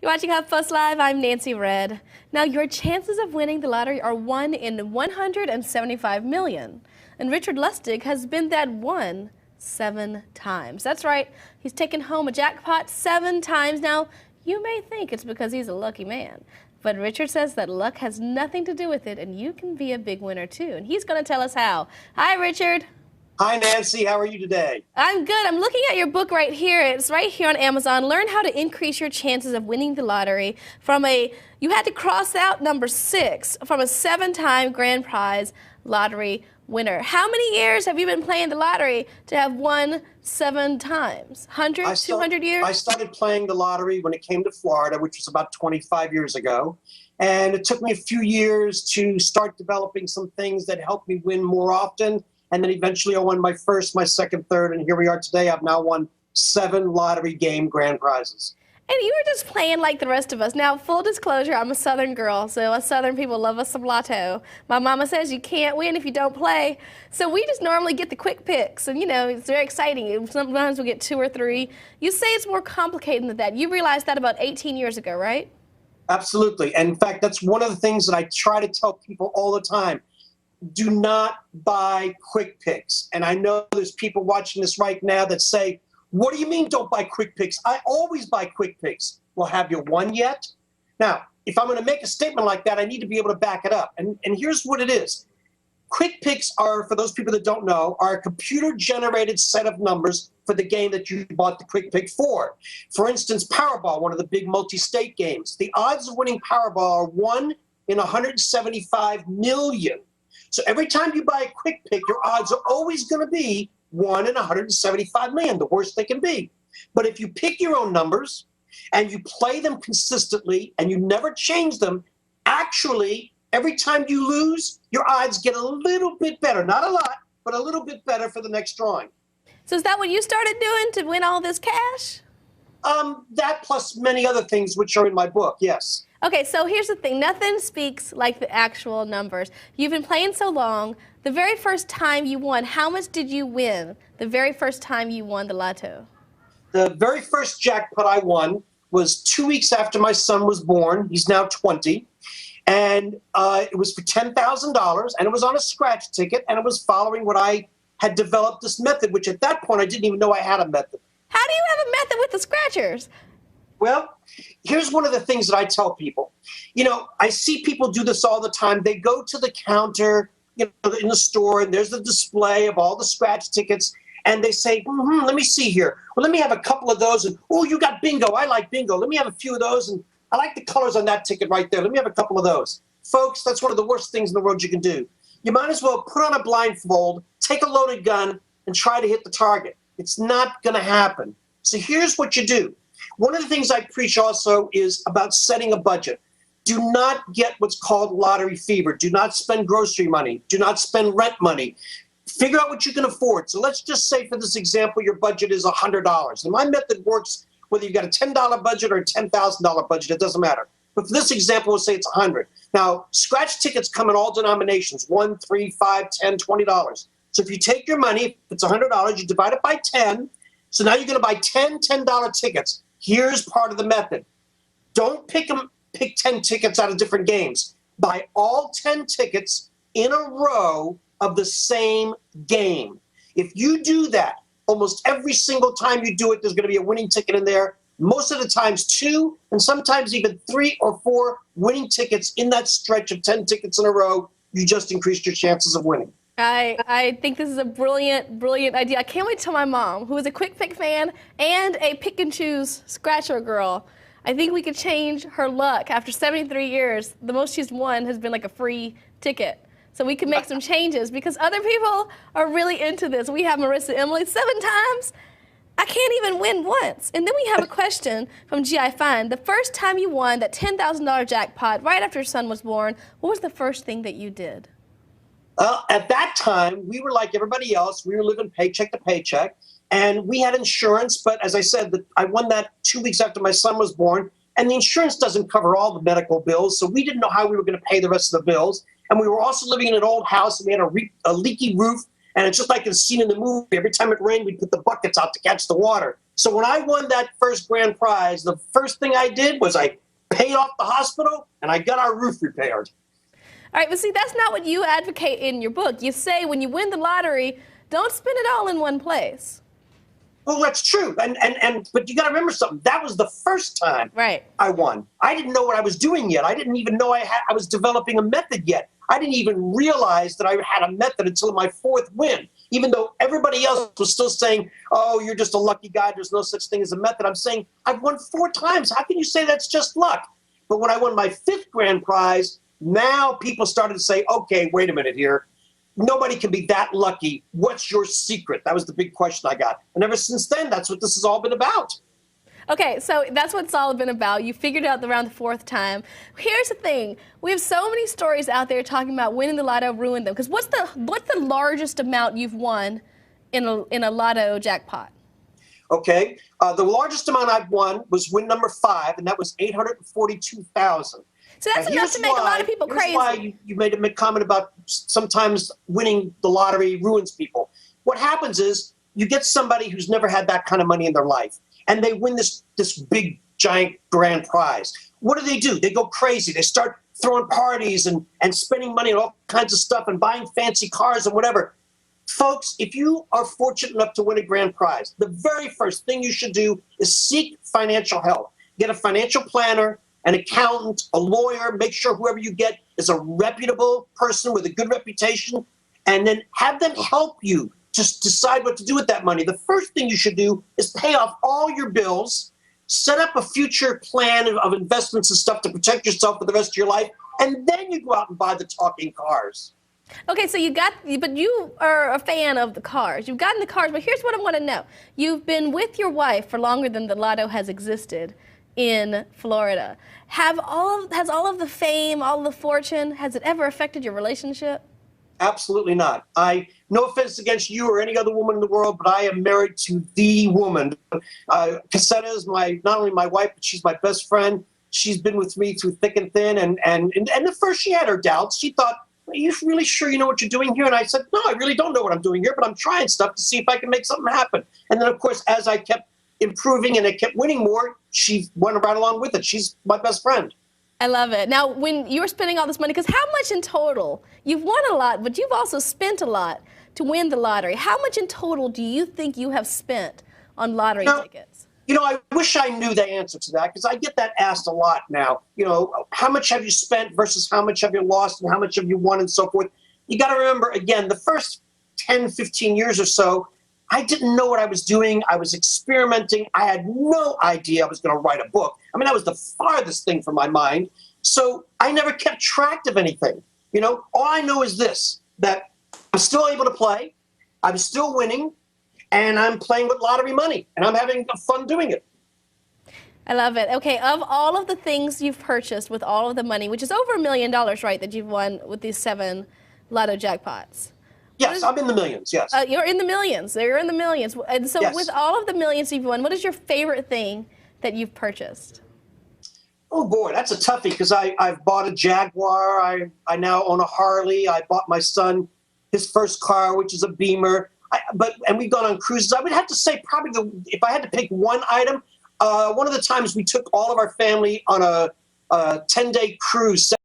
You're watching HuffPost Live. I'm Nancy Red. Now, your chances of winning the lottery are 1 in 175 million. And Richard Lustig has been that one 7 times. That's right. He's taken home a jackpot 7 times. Now, you may think it's because he's a lucky man. But Richard says that luck has nothing to do with it, and you can be a big winner, too. And he's going to tell us how. Hi, Richard. Hi, Nancy. How are you today? I'm good. I'm looking at your book right here. It's right here on Amazon. Learn how to increase your chances of winning the lottery you had to cross out number 6 from a 7-time grand prize lottery winner. How many years have you been playing the lottery to have won 7 times? 100, 200 years? I started playing the lottery when it came to Florida, which was about 25 years ago. And it took me a few years to start developing some things that helped me win more often. And then eventually I won my first, my second, third, and here we are today. I've now won 7 lottery game grand prizes. And you were just playing like the rest of us. Now, full disclosure, I'm a Southern girl, so us Southern people love us some Lotto. My mama says you can't win if you don't play. So we just normally get the quick picks, and it's very exciting. Sometimes we get 2 or 3. You say it's more complicated than that. You realized that about 18 years ago, right? Absolutely. And in fact, that's one of the things that I try to tell people all the time. Do not buy quick picks. And I know there's people watching this right now that say, what do you mean don't buy quick picks? I always buy quick picks. Well, have you won yet? Now, if I'm going to make a statement like that, I need to be able to back it up. And here's what it is. Quick picks are, for those people that don't know, are a computer-generated set of numbers for the game that you bought the quick pick for. For instance, Powerball, one of the big multi-state games. The odds of winning Powerball are 1 in 175 million. So every time you buy a quick pick, your odds are always going to be 1 in 175 million, the worst they can be. But if you pick your own numbers and you play them consistently and you never change them, actually, every time you lose, your odds get a little bit better. Not a lot, but a little bit better for the next drawing. So is that what you started doing to win all this cash? That plus many other things which are in my book, yes. Okay, so here's the thing. Nothing speaks like the actual numbers. You've been playing so long. The very first time you won, how much did you win the very first time you won the Lotto? The very first jackpot I won was 2 weeks after my son was born. He's now 20. And it was for $10,000, and it was on a scratch ticket, and it was following what I had developed this method, which at that point I didn't even know I had a method. How do you have a method with the scratchers? Well, here's one of the things that I tell people. I see people do this all the time. They go to the counter, in the store, and there's the display of all the scratch tickets, and they say, let me see here. Well, let me have a couple of those, and, oh, you got bingo. I like bingo. Let me have a few of those, and I like the colors on that ticket right there. Let me have a couple of those. Folks, that's one of the worst things in the world you can do. You might as well put on a blindfold, take a loaded gun, and try to hit the target. It's not going to happen. So here's what you do. One of the things I preach also is about setting a budget. Do not get what's called lottery fever. Do not spend grocery money. Do not spend rent money. Figure out what you can afford. So let's just say, for this example, your budget is $100. And my method works whether you've got a $10 budget or a $10,000 budget. It doesn't matter. But for this example, we'll say it's $100. Now, scratch tickets come in all denominations, $1, $3, $5, $10, $20. So if you take your money, if it's $100, you divide it by 10. So now you're going to buy 10 $10 tickets. Here's part of the method. Don't pick 10 tickets out of different games. Buy all 10 tickets in a row of the same game. If you do that, almost every single time you do it, there's going to be a winning ticket in there. Most of the times 2, and sometimes even 3 or 4 winning tickets in that stretch of 10 tickets in a row. You just increased your chances of winning. I think this is a brilliant, brilliant idea. I can't wait to tell my mom, who is a quick pick fan and a pick and choose scratcher girl. I think we could change her luck. After 73 years, the most she's won has been like a free ticket. So we can make some changes because other people are really into this. We have Marissa Emily 7 times. I can't even win once. And then we have a question from G.I. Fine. The first time you won that $10,000 jackpot right after your son was born, what was the first thing that you did? At that time, we were like everybody else. We were living paycheck to paycheck, and we had insurance. But as I said, I won that 2 weeks after my son was born, and the insurance doesn't cover all the medical bills, so we didn't know how we were going to pay the rest of the bills. And we were also living in an old house, and we had a leaky roof, and it's just like it's seen in the movie. Every time it rained, we'd put the buckets out to catch the water. So when I won that first grand prize, the first thing I did was I paid off the hospital and I got our roof repaired. All right, but see, that's not what you advocate in your book. You say when you win the lottery, don't spend it all in one place. Well, that's true. But you got to remember something. That was the first time I won. I didn't know what I was doing yet. I didn't even know I was developing a method yet. I didn't even realize that I had a method until my fourth win. Even though everybody else was still saying, oh, you're just a lucky guy. There's no such thing as a method. I'm saying I've won 4 times. How can you say that's just luck? But when I won my 5th grand prize, now people started to say, okay, wait a minute here. Nobody can be that lucky. What's your secret? That was the big question I got. And ever since then, that's what this has all been about. Okay, so that's what it's all been about. You figured out around the 4th time. Here's the thing. We have so many stories out there talking about winning the lotto ruined them. Because what's the largest amount you've won in a lotto jackpot? Okay, the largest amount I've won was win number 5, and that was $842,000. So that's enough to make a lot of people crazy. Here's why you made a comment about sometimes winning the lottery ruins people. What happens is you get somebody who's never had that kind of money in their life, and they win this big, giant grand prize. What do? They go crazy. They start throwing parties and spending money on all kinds of stuff and buying fancy cars and whatever. Folks, if you are fortunate enough to win a grand prize, the very first thing you should do is seek financial help. Get a financial planner, an accountant, a lawyer. Make sure whoever you get is a reputable person with a good reputation, and then have them help you just decide what to do with that money. The first thing you should do is pay off all your bills, set up a future plan of investments and stuff to protect yourself for the rest of your life, and then you go out and buy the talking cars. Okay, so but you are a fan of the cars. You've gotten the cars, but here's what I want to know. You've been with your wife for longer than the lotto has existed in Florida. Has all of the fame, all of the fortune, has it ever affected your relationship? Absolutely not. No offense against you or any other woman in the world, but I am married to the woman. Cassetta is not only my wife, but she's my best friend. She's been with me through thick and thin. And at first she had her doubts. She thought, are you really sure you know what you're doing here? And I said, no, I really don't know what I'm doing here, but I'm trying stuff to see if I can make something happen. And then, of course, as I kept improving and I kept winning more, she went right along with it. She's my best friend. I love it. Now, when you were spending all this money, because how much in total? You've won a lot, but you've also spent a lot to win the lottery. How much in total do you think you have spent on lottery tickets? I wish I knew the answer to that, because I get that asked a lot now. How much have you spent versus how much have you lost and how much have you won and so forth. You got to remember, again, the first 10, 15 years or so, I didn't know what I was doing. I was experimenting. I had no idea I was going to write a book. I mean, that was the farthest thing from my mind. So I never kept track of anything. All I know is this, that I'm still able to play. I'm still winning. And I'm playing with lottery money. And I'm having fun doing it. I love it. Okay, of all of the things you've purchased with all of the money, which is over $1 million, right, that you've won with these 7 lotto jackpots. Yes, I'm in the millions, yes. You're in the millions. You're in the millions. And so with all of the millions you've won, what is your favorite thing that you've purchased? Oh, boy, that's a toughie, because I've bought a Jaguar. I now own a Harley. I bought my son his first car, which is a Beamer. And we've gone on cruises. I would have to say probably if I had to pick one item, one of the times we took all of our family on a 10-day cruise.